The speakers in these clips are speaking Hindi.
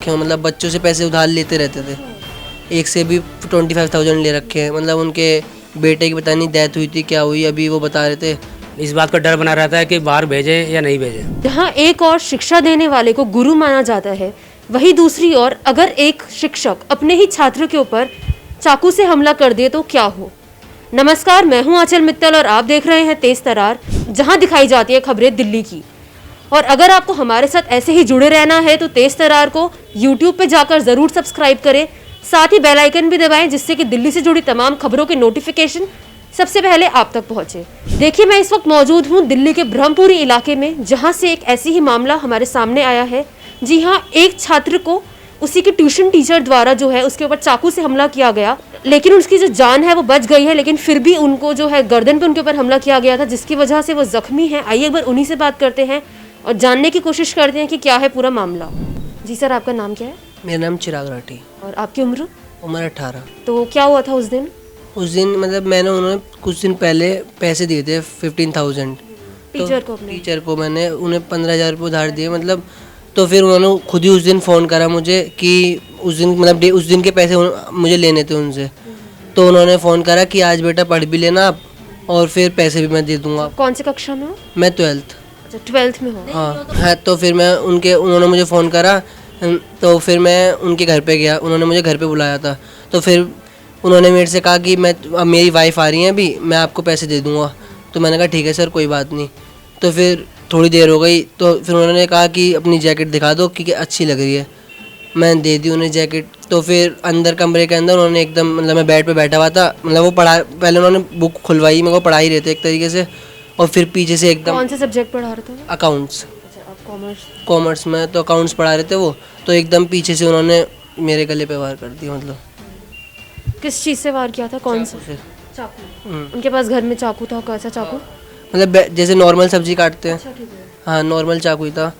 रखे हैं, मतलब बच्चों से पैसे उधार लेते रहते थे। एक से भी 25,000 ले रखे हैं, मतलब उनके बेटे की पता नहीं डेथ हुई थी, क्या हुई, अभी वो बता रहे थे। इस बात का डर बना रहता है कि बाहर भेजे या नहीं भेजे। जहाँ एक और शिक्षा देने वाले को गुरु माना जाता है, वहीं दूसरी ओर अगर एक शिक्षक अपने ही छात्र के ऊपर चाकू से हमला कर दे तो क्या हो। नमस्कार, मैं हूं आंचल मित्तल और आप देख रहे हैं तेज तरार, जहां दिखाई जाती है खबरें दिल्ली की। और अगर आपको हमारे साथ ऐसे ही जुड़े रहना है तो तेज तरार को यूट्यूब पे जाकर जरूर सब्सक्राइब करें, साथ ही बेल आइकन भी दबाएं जिससे कि दिल्ली से जुड़ी तमाम खबरों के नोटिफिकेशन सबसे पहले आप तक पहुंचे। देखिए, मैं इस वक्त मौजूद हूं दिल्ली के ब्रह्मपुरी इलाके में, जहां से एक ऐसी ही मामला हमारे सामने आया है। जी हाँ, एक छात्र को उसी के ट्यूशन टीचर द्वारा जो है उसके ऊपर चाकू से हमला किया गया, लेकिन उसकी जो जान है वो बच गई है, लेकिन फिर भी उनको जो है गर्दन पे उनके ऊपर हमला किया गया था, जिसकी वजह से वो जख्मी है। आइए एक बार उन्हीं से बात करते हैं और जानने की कोशिश करते हैं कि क्या है पूरा मामला। जी सर, आपका नाम क्या है? मेरा नाम चिराग राठी। और आपकी उम्र? उम्र 18। तो क्या हुआ था उस दिन? उस दिन मतलब उन्होंने कुछ दिन पहले पैसे दिए थे 15,000 टीचर को अपने? टीचर को मैंने उन्हें 15,000 रुपये उधार दिए, मतलब तो फिर उन्होंने खुद ही उस दिन फ़ोन करा मुझे कि उस दिन मतलब उस दिन के पैसे मुझे लेने थे उनसे। तो उन्होंने फ़ोन करा कि आज बेटा पढ़ भी लेना आप और फिर पैसे भी मैं दे दूँगा। कौन सी कक्षा में हो? मैं 12th। अच्छा, 12th में हो। हाँ, तो फिर उन्होंने मुझे फ़ोन करा, तो फिर मैं उनके घर पे गया, उन्होंने मुझे घर पे बुलाया था। तो फिर उन्होंने मेरे से कहा कि अब मेरी वाइफ आ रही है, अभी मैं आपको पैसे दे दूँगा। तो मैंने कहा ठीक है सर, कोई बात नहीं। तो फिर थोड़ी देर हो गई, तो फिर उन्होंने कहा कि अपनी जैकेट दिखा दो कि अच्छी लग रही है। मैंने दे दी उन्हें जैकेट। तो फिर अंदर कमरे के अंदर उन्होंने एकदम मतलब मैं बेड पे बैठा हुआ था, मतलब वो पहले उन्होंने बुक खुलवाई, मेरे को पढ़ा ही रहे थे एक तरीके से, और फिर पीछे से एकदम। कौन से सब्जेक्ट पढ़ा रहे थे? अकाउंट्स। अच्छा, आप कॉमर्स? कॉमर्स में तो अकाउंट्स पढ़ा रहे थे वो। तो एकदम पीछे से उन्होंने मेरे गले पे वार कर दिया। मतलब किस चीज़ से वार किया था? कौन सा? चाकू। उनके पास घर में चाकू था? कैसा चाकू? मतलब जैसे नॉर्मल सब्जी काटते हैं। अच्छा, ठीक है। हाँ, नॉर्मल चाकू ही था।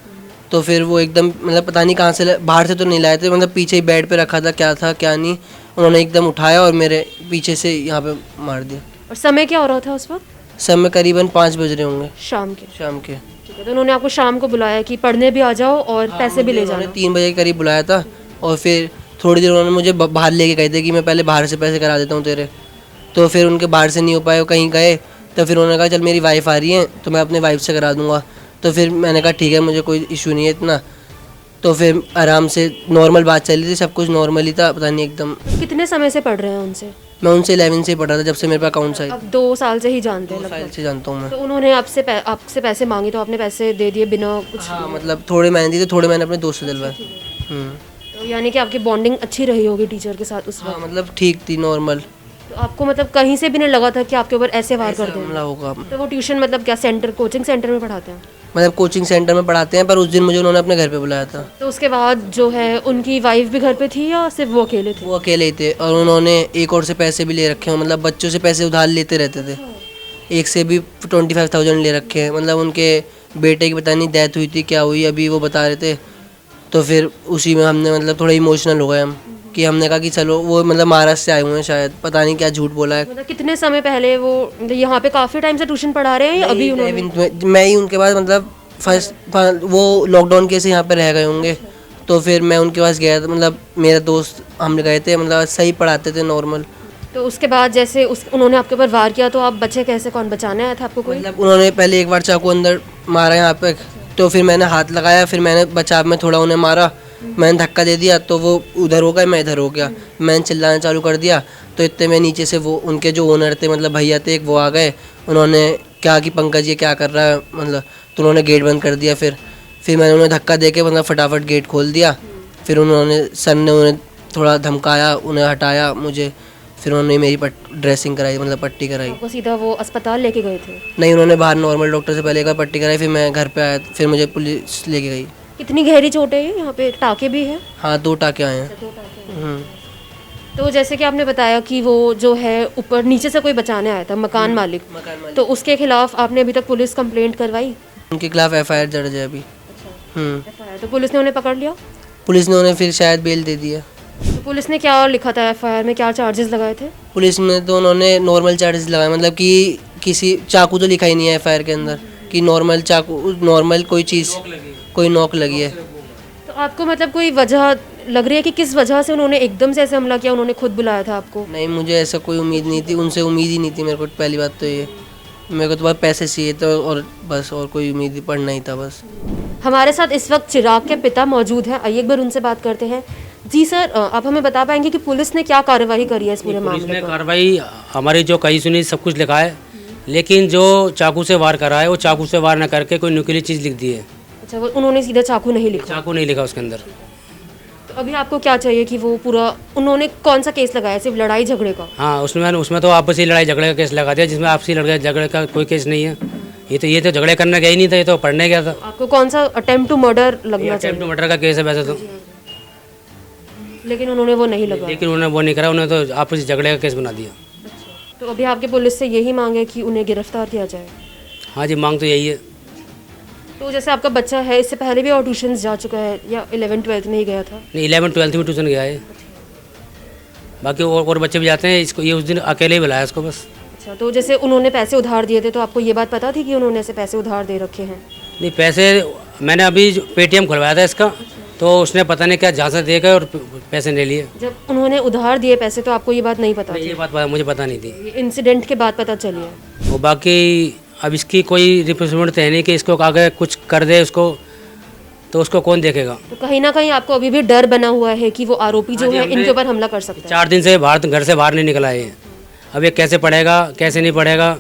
तो फिर वो एकदम मतलब पता नहीं कहाँ से बाहर से तो नहीं लाए थे, मतलब पीछे ही बेड पे रखा था, क्या था क्या नहीं, उन्होंने एकदम उठाया और मेरे पीछे से यहाँ पे मार दिया। और समय क्या हो रहा था उस वक्त? समय करीबन 5 बज रहे होंगे शाम के। ठीक है, तो उन्होंने आपको शाम को बुलाया कि पढ़ने भी आ जाओ और पैसे भी ले जाना? 3 बजे के करीब बुलाया था, और फिर थोड़ी देर उन्होंने मुझे बाहर लेके गए थे कि मैं पहले बाहर से पैसे करा देता हूँ तेरे। तो फिर उनके बाहर से नहीं हो पाए, वो कहीं गए। तो फिर उन्होंने कहा चल मेरी वाइफ आ रही है तो मैं अपने वाइफ से करा दूँगा। तो फिर मैंने कहा ठीक है, मुझे कोई इशू नहीं है इतना। तो फिर आराम से नॉर्मल बात चल रही थी, सब कुछ नॉर्मल ही था, पता नहीं एकदम। कितने समय से पढ़ रहे हैं उनसे? मैं उनसे 11 से ही पढ़ा था, जब से मेरे पास अकाउंट्स आई। अब 2 साल से ही जानते हैं? 2 साल से जानता हूँ मैं। तो उन्होंने आपसे पैसे मांगे तो आपने पैसे दे दिए बिना कुछ? हाँ, मतलब थोड़े मैंने दिए थे, थोड़े मैंने अपने दोस्त से दिलवाए। तो यानी कि आपकी बॉन्डिंग अच्छी रही होगी टीचर के साथ उस वक्त? हाँ, मतलब ठीक थी, नॉर्मल। तो आपको मतलब कहीं से भी नहीं लगा था कि आपके ऊपर ऐसे वार कर देंगे? हमला होगा। तो वो ट्यूशन मतलब क्या सेंटर, कोचिंग सेंटर में पढ़ाते हैं? मतलब कोचिंग सेंटर में पढ़ाते हैं, पर उस दिन मुझे उन्होंने अपने घर पे बुलाया था। तो उसके बाद जो है उनकी वाइफ भी घर पे थी या सिर्फ वो अकेले थे? वो अकेले ही थे, और उन्होंने एक और से पैसे भी ले रखे हैं, मतलब बच्चों से पैसे उधार लेते रहते थे। एक से भी 25,000 ले रखे हैं, मतलब उनके बेटे की पता नहीं डेथ हुई थी, क्या हुई, अभी वो बता रहे थे। तो फिर उसी में हमने मतलब थोड़ा इमोशनल हो गए हम, कि हमने कहा कि चलो, वो मतलब महाराष्ट्र से आए हुए हैं शायद, पता नहीं क्या झूठ बोला है। मतलब कितने समय पहले वो यहाँ पे काफ़ी टाइम से ट्यूशन पढ़ा रहे हैं या अभी उन्होंने? मैं ही उनके पास मतलब वो लॉकडाउन के से यहाँ पे रह गए होंगे। तो फिर मैं उनके पास गया था, मतलब मेरा दोस्त, हम गए थे, मतलब सही पढ़ाते थे, नॉर्मल। तो उसके बाद जैसे उन्होंने आपके ऊपर वार किया तो आप बचे कैसे? कौन बचाने आया था आपको? कोई? मतलब उन्होंने पहले एक बार चाकू अंदर मारा यहाँ पे, तो फिर मैंने हाथ लगाया, फिर मैंने बचाव में थोड़ा उन्हें मारा, मैंने धक्का दे दिया, तो वो उधर हो गए, मैं इधर हो गया। मैंने चिल्लाना चालू कर दिया, तो इतने में नीचे से वो उनके जो ओनर थे, मतलब भैया थे एक, वो आ गए। उन्होंने कहा कि पंकज ये क्या कर रहा है, मतलब तो उन्होंने गेट बंद कर दिया। फिर मैंने उन्हें धक्का दे के मतलब फटाफट गेट खोल दिया। फिर उन्होंने सर ने उन्हें थोड़ा धमकाया, उन्हें हटाया मुझे। फिर उन्होंने मेरी ड्रेसिंग कराई, मतलब पट्टी कराई। आपको सीधा वो अस्पताल लेके गए थे? नहीं, उन्होंने बाहर नॉर्मल डॉक्टर से पहले एक बार पट्टी कराई, फिर मैं घर पे आया, फिर मुझे पुलिस लेके गई। कितनी गहरी चोट है यहाँ पे? टाके भी है? हाँ, 2 टाके आए हैं। तो जैसे कि आपने बताया कि वो जो है ऊपर नीचे से कोई बचाने आया था, मकान मालिक, तो उसके खिलाफ आपने अभी तक पुलिस कंप्लेंट करवाई? उनके खिलाफ FIR दर्ज है अभी। तो पुलिस ने उन्हें पकड़ लिया? पुलिस ने उन्हें फिर शायद बेल दे दी है। तो पुलिस ने क्या लिखा था FIR में, क्या चार्जेस लगाए थे? पुलिस में तो उन्होंने नॉर्मल चार्जेस लगाए, मतलब कि किसी चाकू तो लिखा ही नहीं है FIR के अंदर कि नॉर्मल चाकू, नॉर्मल कोई चीज़, कोई नोक लगी है। तो आपको मतलब कोई वजह लग रही है कि किस वजह से उन्होंने एकदम से ऐसे हमला किया, उन्होंने खुद बुलाया था आपको? नहीं, मुझे ऐसा कोई उम्मीद नहीं थी, उनसे उम्मीद ही नहीं थी मेरे को। पहली बात तो ये, मेरे को तो बस पैसे चाहिए तो, और बस, और कोई उम्मीद ही पढ़ना ही था बस। हमारे साथ इस वक्त चिराग के पिता मौजूद हैं, आइए एक बार उनसे बात करते हैं। जी सर, आप हमें बता पाएंगे कि पुलिस ने क्या कार्रवाई करी है इस पूरे पुलिस मामले ने पर? कार्रवाई हमारी जो कही सुनी सब कुछ लिखा है, लेकिन जो चाकू से वार करा है वो चाकू से वार न करके कोई नुकीली चीज़ लिख दी है। अच्छा, वो उन्होंने सीधा चाकू नहीं लिखा? चाकू नहीं लिखा उसके अंदर। तो अभी आपको क्या चाहिए कि वो पूरा, उन्होंने कौन सा केस लगाया, सिर्फ लड़ाई झगड़े का? हाँ, उसमें तो आपसी लड़ाई झगड़े का केस लगा दिया, जिसमें आपसी लड़ाई झगड़े का कोई केस नहीं है। ये तो झगड़े करने गया ही नहीं था, ये तो पढ़ने गया था। आपको कौन सा अटेम्प्ट टू मर्डर लगना चाहिए? अटेम्प्ट टू मर्डर का केस है वैसे तो, लेकिन उन्होंने वो नहीं लगाया। लेकिन उन्होंने वो नहीं करा, उन्होंने तो आपसी झगड़े का केस बना दिया। तो अभी आपके पुलिस से यही मांग है कि उन्हें गिरफ्तार किया जाए? हाँ जी, मांग तो यही है। तो जैसे आपका बच्चा है, इससे पहले भी और ट्यूशन जा चुका है या 11th-12th में ही गया था? नहीं, 11th-12th में ट्यूशन गया है, बाकी और बच्चे भी जाते हैं। इसको ये उस दिन अकेले ही बुलाया इसको बस। अच्छा, तो जैसे उन्होंने पैसे उधार दिए थे, तो आपको ये बात पता थी कि उन्होंने ऐसे पैसे उधार दे रखे हैं? नहीं, पैसे मैंने अभी पेटीएम खुलवाया था इसका, तो उसने पता नहीं क्या झांसा देकर और पैसे ले लिए। जब उन्होंने उधार दिए पैसे तो आपको ये बात नहीं पता थी? ये बात मुझे पता नहीं थी। ये इंसिडेंट के बाद पता चली है? वो बाकी अब इसकी कोई रिप्लेसमेंट है नहीं कि इसको आगे कुछ कर दे उसको, तो उसको कौन देखेगा। तो कहीं ना कहीं आपको अभी भी डर बना हुआ है कि वो आरोपी जो है इनके ऊपर हमला कर सकता है? 4 दिन से घर से बाहर नहीं निकला है। अब ये कैसे पढ़ेगा कैसे नहीं पढ़ेगा,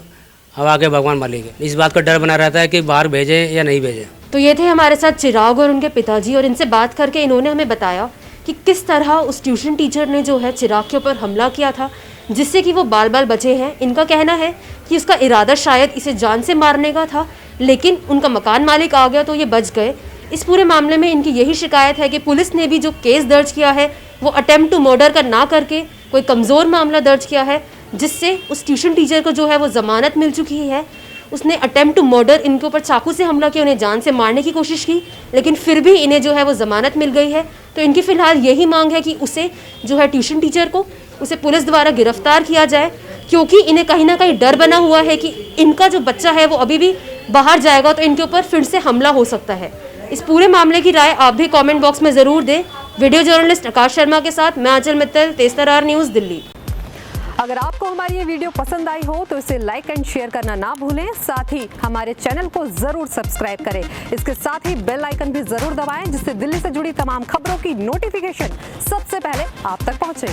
अब आगे भगवान मालिक है। इस बात का डर बना रहता है कि बाहर भेजे या नहीं भेजे। तो ये थे हमारे साथ चिराग और उनके पिताजी, और इनसे बात करके इन्होंने हमें बताया कि किस तरह उस ट्यूशन टीचर ने जो है चिराग के ऊपर हमला किया था, जिससे कि वो बाल बाल बचे हैं। इनका कहना है कि उसका इरादा शायद इसे जान से मारने का था, लेकिन उनका मकान मालिक आ गया तो ये बच गए। इस पूरे मामले में इनकी यही शिकायत है कि पुलिस ने भी जो केस दर्ज किया है वो अटेम्प्ट टू मर्डर का ना करके कोई कमज़ोर मामला दर्ज किया है, जिससे उस ट्यूशन टीचर को जो है वो ज़मानत मिल चुकी है। उसने अटेम्प्ट टू मर्डर, इनके ऊपर चाकू से हमला किया, उन्हें जान से मारने की कोशिश की, लेकिन फिर भी इन्हें जो है वो ज़मानत मिल गई है। तो इनकी फ़िलहाल यही मांग है कि उसे जो है ट्यूशन टीचर को, उसे पुलिस द्वारा गिरफ्तार किया जाए, क्योंकि इन्हें कहीं ना कहीं डर बना हुआ है कि इनका जो बच्चा है वो अभी भी बाहर जाएगा तो इनके ऊपर फिर से हमला हो सकता है। इस पूरे मामले की राय आप भी कमेंट बॉक्स में ज़रूर दें। वीडियो जर्नलिस्ट आकाश शर्मा के साथ मैं आंचल मित्तल, तेज तरार न्यूज़, दिल्ली। अगर आपको हमारी ये वीडियो पसंद आई हो तो इसे लाइक एंड शेयर करना ना भूलें। साथ ही हमारे चैनल को जरूर सब्सक्राइब करें। इसके साथ ही बेल आइकन भी जरूर दबाएं, जिससे दिल्ली से जुड़ी तमाम खबरों की नोटिफिकेशन सबसे पहले आप तक पहुंचे।